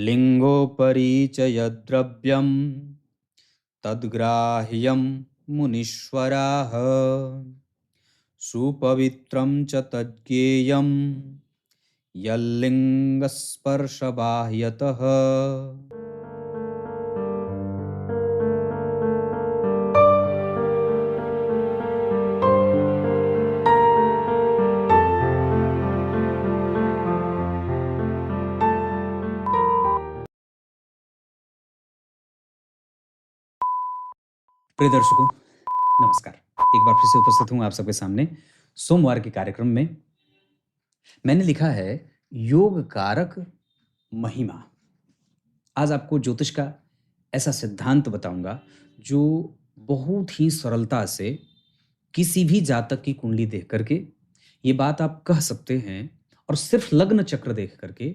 लिंगोपरि च यद्द्रव्यं तद्ग्राह्यं मुनीश्वराः सुपवित्रं च तज्ज्ञेयं यल्लिङ्गस्पर्शबाह्यतः। प्रिय दर्शकों, नमस्कार। एक बार फिर से उपस्थित हूं आप सबके सामने सोमवार के कार्यक्रम में। मैंने लिखा है योग कारक महिमा। आज आपको ज्योतिष का ऐसा सिद्धांत बताऊंगा जो बहुत ही सरलता से किसी भी जातक की कुंडली देख करके ये बात आप कह सकते हैं, और सिर्फ लग्न चक्र देख करके,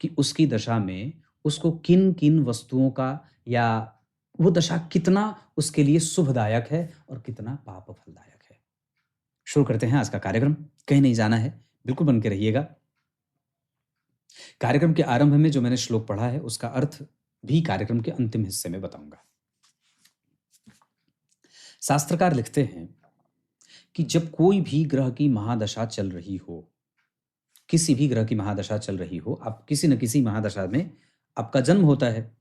कि उसकी दशा में उसको किन किन वस्तुओं का या वो दशा कितना उसके लिए शुभदायक है और कितना पाप फलदायक है। शुरू करते हैं आज का कार्यक्रम। कहीं नहीं जाना है, बिल्कुल बन के रहिएगा। कार्यक्रम के आरंभ में जो मैंने श्लोक पढ़ा है उसका अर्थ भी कार्यक्रम के अंतिम हिस्से में बताऊंगा। शास्त्रकार लिखते हैं कि जब कोई भी ग्रह की महादशा चल रही हो, किसी भी ग्रह की महादशा चल रही हो, आप किसी न किसी महादशा में आपका जन्म होता है,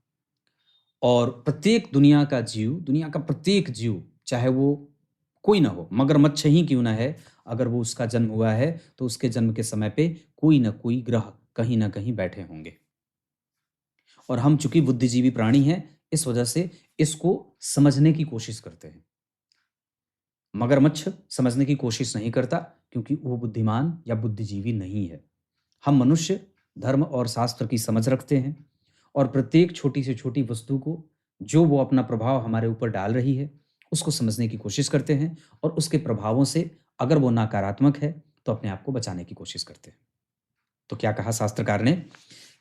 और प्रत्येक दुनिया का जीव, दुनिया का प्रत्येक जीव, चाहे वो कोई ना हो, मगरमच्छ ही क्यों ना है, अगर वो उसका जन्म हुआ है तो उसके जन्म के समय पे कोई ना कोई ग्रह कहीं ना कहीं बैठे होंगे। और हम चूंकि बुद्धिजीवी प्राणी हैं, इस वजह से इसको समझने की कोशिश करते हैं। मगरमच्छ समझने की कोशिश नहीं करता क्योंकि वो बुद्धिमान या बुद्धिजीवी नहीं है। हम मनुष्य धर्म और शास्त्र की समझ रखते हैं, और प्रत्येक छोटी से छोटी वस्तु को जो वो अपना प्रभाव हमारे ऊपर डाल रही है उसको समझने की कोशिश करते हैं, और उसके प्रभावों से अगर वो नकारात्मक है तो अपने आप को बचाने की कोशिश करते हैं। तो क्या कहा शास्त्रकार ने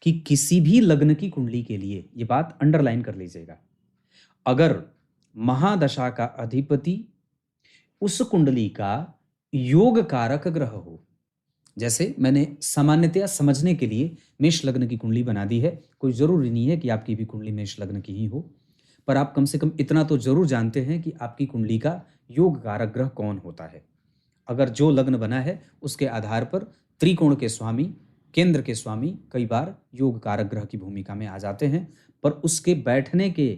कि किसी भी लग्न की कुंडली के लिए, ये बात अंडरलाइन कर लीजिएगा, अगर महादशा का अधिपति उस कुंडली का योग कारक ग्रह हो, जैसे मैंने सामान्यतया समझने के लिए मेष लग्न की कुंडली बना दी है, कोई जरूरी नहीं है कि आपकी भी कुंडली मेष लग्न की ही हो, पर आप कम से कम इतना तो जरूर जानते हैं कि आपकी कुंडली का योग कारक ग्रह कौन होता है। अगर जो लग्न बना है उसके आधार पर त्रिकोण के स्वामी, केंद्र के स्वामी कई बार योग कारक ग्रह की भूमिका में आ जाते हैं, पर उसके बैठने के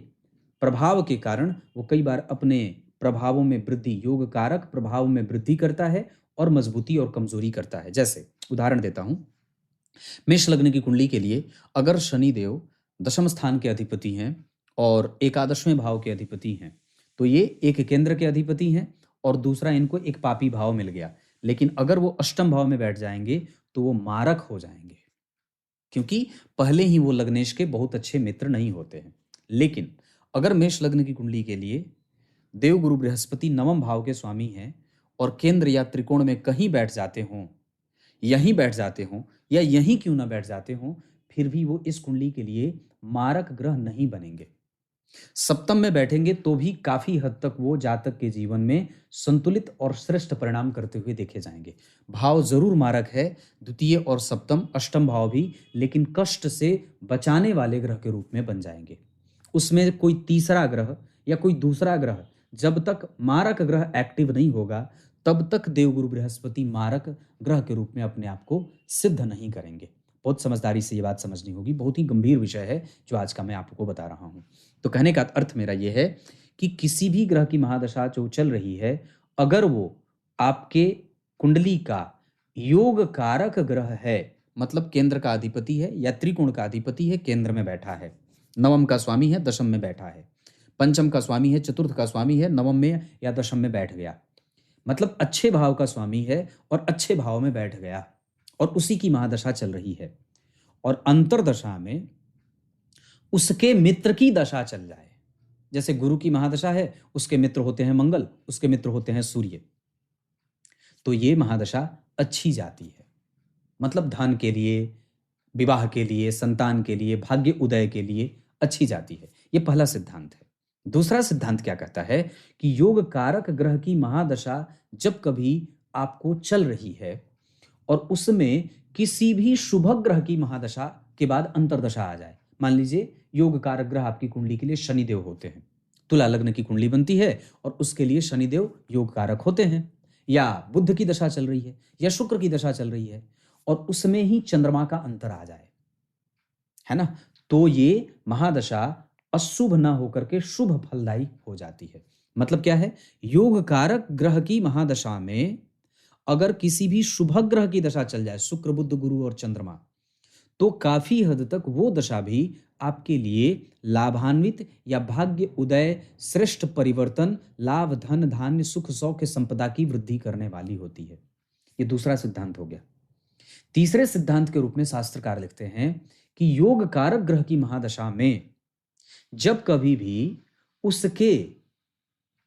प्रभाव के कारण वो कई बार अपने प्रभावों में वृद्धि, योग कारक प्रभाव में वृद्धि करता है और मजबूती और कमजोरी करता है। जैसे उदाहरण देता हूं, मेष लग्न की कुंडली के लिए अगर शनि देव दशम स्थान के अधिपति हैं और एकादशवें भाव के अधिपति हैं, तो ये एक केंद्र के अधिपति हैं और दूसरा इनको एक पापी भाव मिल गया। लेकिन अगर वो अष्टम भाव में बैठ जाएंगे तो वो मारक हो जाएंगे, क्योंकि पहले ही वो लग्नेश के बहुत अच्छे मित्र नहीं होते हैं। लेकिन अगर मेष लग्न की कुंडली के लिए देवगुरु बृहस्पति नवम भाव के स्वामी हैं और केंद्र या त्रिकोण में कहीं बैठ जाते हों, यहीं बैठ जाते हों या यहीं क्यों ना बैठ जाते हों, फिर भी वो इस कुंडली के लिए मारक ग्रह नहीं बनेंगे। सप्तम में बैठेंगे तो भी काफी हद तक वो जातक के जीवन में संतुलित और श्रेष्ठ परिणाम करते हुए देखे जाएंगे। भाव जरूर मारक है, द्वितीय और सप्तम, अष्टम भाव भी, लेकिन कष्ट से बचाने वाले ग्रह के रूप में बन जाएंगे। उसमें कोई तीसरा ग्रह या कोई दूसरा ग्रह जब तक मारक ग्रह एक्टिव नहीं होगा तब तक देवगुरु बृहस्पति मारक ग्रह के रूप में अपने आप को सिद्ध नहीं करेंगे। बहुत समझदारी से ये बात समझनी होगी, बहुत ही गंभीर विषय है जो आज का मैं आपको बता रहा हूं। तो कहने का अर्थ मेरा यह है कि किसी भी ग्रह की महादशा जो चल रही है, अगर वो आपके कुंडली का योग कारक ग्रह है, मतलब केंद्र का अधिपति है या त्रिकोण का अधिपति है, केंद्र में बैठा है, नवम का स्वामी है, दशम में बैठा है, पंचम का स्वामी है, चतुर्थ का स्वामी है, नवम में या दशम में बैठ गया, मतलब अच्छे भाव का स्वामी है और अच्छे भाव में बैठ गया, और उसी की महादशा चल रही है, और अंतरदशा में उसके मित्र की दशा चल जाए, जैसे गुरु की महादशा है, उसके मित्र होते हैं मंगल, उसके मित्र होते हैं सूर्य, तो ये महादशा अच्छी जाती है। मतलब धन के लिए, विवाह के लिए, संतान के लिए, भाग्य उदय के लिए अच्छी जाती है। ये पहला सिद्धांत है। दूसरा सिद्धांत क्या कहता है कि योग कारक ग्रह की महादशा जब कभी आपको चल रही है और उसमें किसी भी शुभ ग्रह की महादशा के बाद अंतरदशा आ जाए, मान लीजिए योग कारक ग्रह आपकी कुंडली के लिए शनिदेव होते हैं, तुला लग्न की कुंडली बनती है और उसके लिए शनिदेव योग कारक होते हैं, या बुध की दशा चल रही है या शुक्र की दशा चल रही है और उसमें ही चंद्रमा का अंतर आ जाए, है ना, तो ये महादशा अशुभ ना होकर के शुभ फलदायी हो जाती है। मतलब क्या है, योग कारक ग्रह की महादशा में अगर किसी भी शुभ ग्रह की दशा चल जाए, शुक्र बुध गुरु और चंद्रमा, तो काफी हद तक वो दशा भी आपके लिए लाभान्वित या भाग्य उदय, श्रेष्ठ परिवर्तन, लाभ, धन धान्य, सुख सौख्य संपदा की वृद्धि करने वाली होती है। ये दूसरा सिद्धांत हो गया। तीसरे सिद्धांत के रूप में शास्त्रकार लिखते हैं कि योग कारक ग्रह की महादशा में जब कभी भी उसके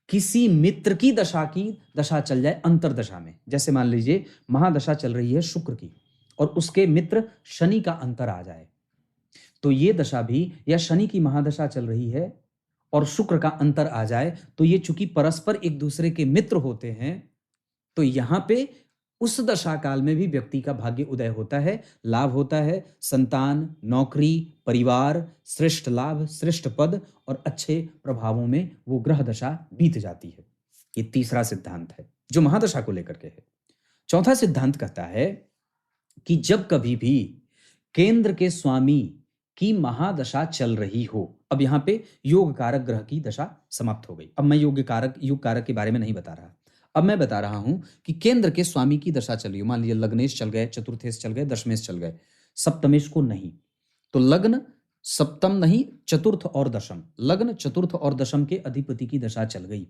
किसी मित्र की दशा चल जाए अंतरदशा में, जैसे मान लीजिए महादशा चल रही है शुक्र की और उसके मित्र शनि का अंतर आ जाए, तो ये दशा भी, या शनि की महादशा चल रही है और शुक्र का अंतर आ जाए, तो ये चूंकि परस्पर एक दूसरे के मित्र होते हैं, तो यहां पे उस दशा काल में भी व्यक्ति का भाग्य उदय होता है, लाभ होता है, संतान, नौकरी, परिवार, श्रेष्ठ लाभ, श्रेष्ठ पद और अच्छे प्रभावों में वो ग्रह दशा बीत जाती है। ये तीसरा सिद्धांत है जो महादशा को लेकर के है। चौथा सिद्धांत कहता है कि जब कभी भी केंद्र के स्वामी की महादशा चल रही हो, अब यहां पे योग कारक ग्रह की दशा समाप्त हो गई, अब मैं योग कारक के बारे में नहीं बता रहा, अब मैं बता रहा हूं कि केंद्र के स्वामी की दशा चल रही हो, मान लीजिए लग्नेश चल गए, चतुर्थेश चल गए, दशमेश चल गए, सप्तमेश को नहीं, तो लग्न सप्तम नहीं, चतुर्थ और दशम, लग्न चतुर्थ और दशम के अधिपति की दशा चल गई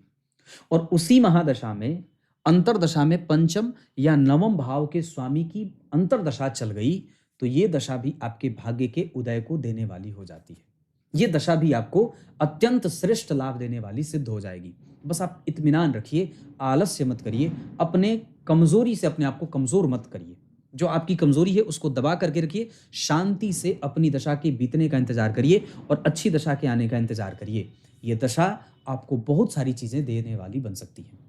और उसी महादशा में अंतरदशा में पंचम या नवम भाव के स्वामी की अंतरदशा चल गई, तो ये दशा भी आपके भाग्य के उदय को देने वाली हो जाती है। ये दशा भी आपको अत्यंत श्रेष्ठ लाभ देने वाली सिद्ध हो जाएगी। बस आप इत्मीनान रखिए, आलस्य मत करिए, अपने कमजोरी से अपने आप को कमजोर मत करिए, जो आपकी कमजोरी है उसको दबा करके रखिए, शांति से अपनी दशा के बीतने का इंतजार करिए और अच्छी दशा के आने का इंतजार करिए। ये दशा आपको बहुत सारी चीजें देने वाली बन सकती है।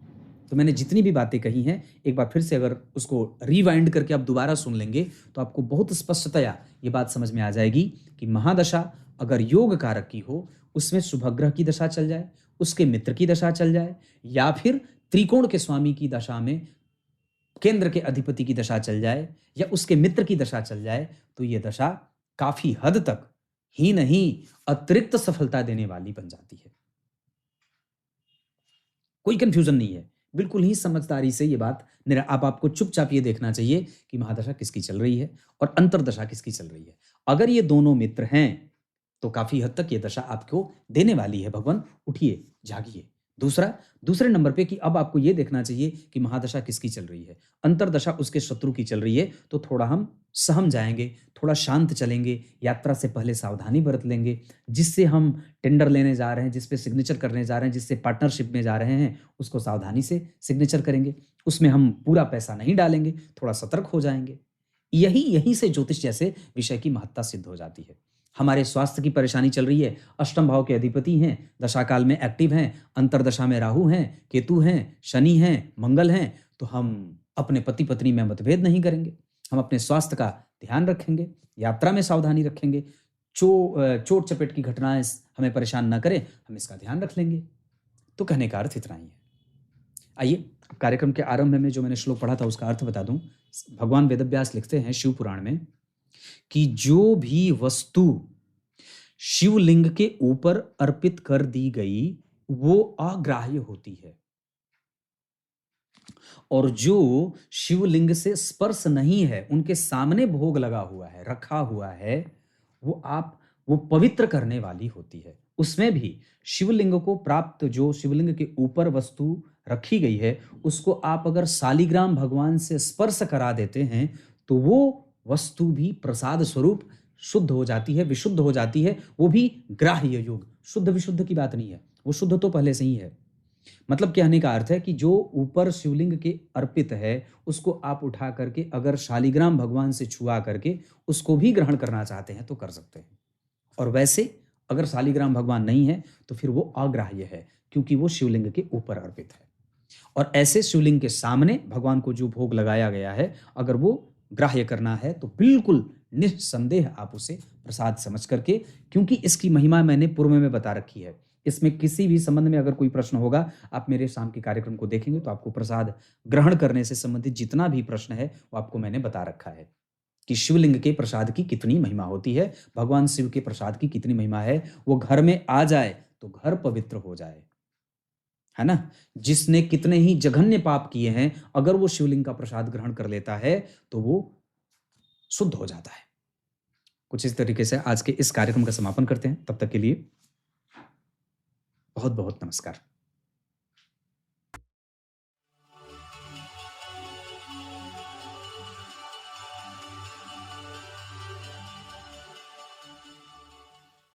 तो मैंने जितनी भी बातें कही हैं, एक बार फिर से अगर उसको रिवाइंड करके आप दोबारा सुन लेंगे तो आपको बहुत स्पष्टतया ये बात समझ में आ जाएगी कि महादशा अगर योग कारक की हो, उसमें शुभ ग्रह की दशा चल जाए, उसके मित्र की दशा चल जाए, या फिर त्रिकोण के स्वामी की दशा में केंद्र के अधिपति की दशा चल जाए, या उसके मित्र की दशा चल जाए, तो यह दशा काफी हद तक ही नहीं अतिरिक्त सफलता देने वाली बन जाती है। कोई कंफ्यूजन नहीं है, बिल्कुल ही समझदारी से ये बात आपको चुपचाप ये देखना चाहिए कि महादशा किसकी चल रही है और अंतरदशा किसकी चल रही है। अगर ये दोनों मित्र हैं तो काफी हद तक ये दशा आपको देने वाली है। भगवान उठिए, जागिए। दूसरे नंबर पे कि अब आपको ये देखना चाहिए कि महादशा किसकी चल रही है। अंतरदशा उसके शत्रु की चल रही है तो थोड़ा हम सहम जाएंगे, थोड़ा शांत चलेंगे, यात्रा से पहले सावधानी बरत लेंगे। जिससे हम टेंडर लेने जा रहे हैं, जिस पे सिग्नेचर करने जा रहे हैं, जिससे पार्टनरशिप में जा रहे हैं, उसको सावधानी से सिग्नेचर करेंगे, उसमें हम पूरा पैसा नहीं डालेंगे, थोड़ा सतर्क हो जाएंगे। यहीं से ज्योतिष जैसे विषय की महत्ता सिद्ध हो जाती है। हमारे स्वास्थ्य की परेशानी चल रही है, अष्टम भाव के अधिपति हैं, दशा काल में एक्टिव हैं, अंतरदशा में राहु हैं, केतु हैं, शनि हैं, मंगल हैं, तो हम अपने पति पत्नी में मतभेद नहीं करेंगे, हम अपने स्वास्थ्य का ध्यान रखेंगे, यात्रा में सावधानी रखेंगे, चोट चपेट की घटनाएं हमें परेशान ना करें, हम इसका ध्यान रख लेंगे। तो कहने का अर्थ इतना ही है। आइए कार्यक्रम के आरंभ में जो मैंने श्लोक पढ़ा था उसका अर्थ बता दूं। भगवान वेदव्यास लिखते हैं शिव पुराण में कि जो भी वस्तु शिवलिंग के ऊपर अर्पित कर दी गई वो अग्राह्य होती है, और जो शिवलिंग से स्पर्श नहीं है, उनके सामने भोग लगा हुआ है, रखा हुआ है, वो पवित्र करने वाली होती है। उसमें भी शिवलिंग को प्राप्त, जो शिवलिंग के ऊपर वस्तु रखी गई है, उसको आप अगर शालिग्राम भगवान से स्पर्श करा देते हैं तो वो वस्तु भी प्रसाद स्वरूप शुद्ध हो जाती है, विशुद्ध हो जाती है। वो भी ग्राह्य योग, शुद्ध विशुद्ध की बात नहीं है, वो शुद्ध तो पहले से ही है। मतलब कहने का अर्थ है कि जो ऊपर शिवलिंग के अर्पित है उसको आप उठा करके अगर शालिग्राम भगवान से छुआ करके उसको भी ग्रहण करना चाहते हैं तो कर सकते हैं। और वैसे अगर शालिग्राम भगवान नहीं है तो फिर वो अग्राह्य है, क्योंकि वो शिवलिंग के ऊपर अर्पित है। और ऐसे शिवलिंग के सामने भगवान को जो भोग लगाया गया है, अगर वो ग्राह्य करना है तो बिल्कुल निस्संदेह आप उसे प्रसाद समझ करके, क्योंकि इसकी महिमा मैंने पूर्व में बता रखी है। इसमें किसी भी संबंध में अगर कोई प्रश्न होगा, आप मेरे शाम के कार्यक्रम को देखेंगे तो आपको प्रसाद ग्रहण करने से संबंधित जितना भी प्रश्न है वो आपको मैंने बता रखा है कि शिवलिंग के प्रसाद की कितनी महिमा होती है, भगवान शिव के प्रसाद की कितनी महिमा है। वो घर में आ जाए तो घर पवित्र हो जाए, है ना। जिसने कितने ही जघन्य पाप किए हैं, अगर वो शिवलिंग का प्रसाद ग्रहण कर लेता है तो वो शुद्ध हो जाता है। कुछ इस तरीके से आज के इस कार्यक्रम का समापन करते हैं। तब तक के लिए बहुत बहुत नमस्कार।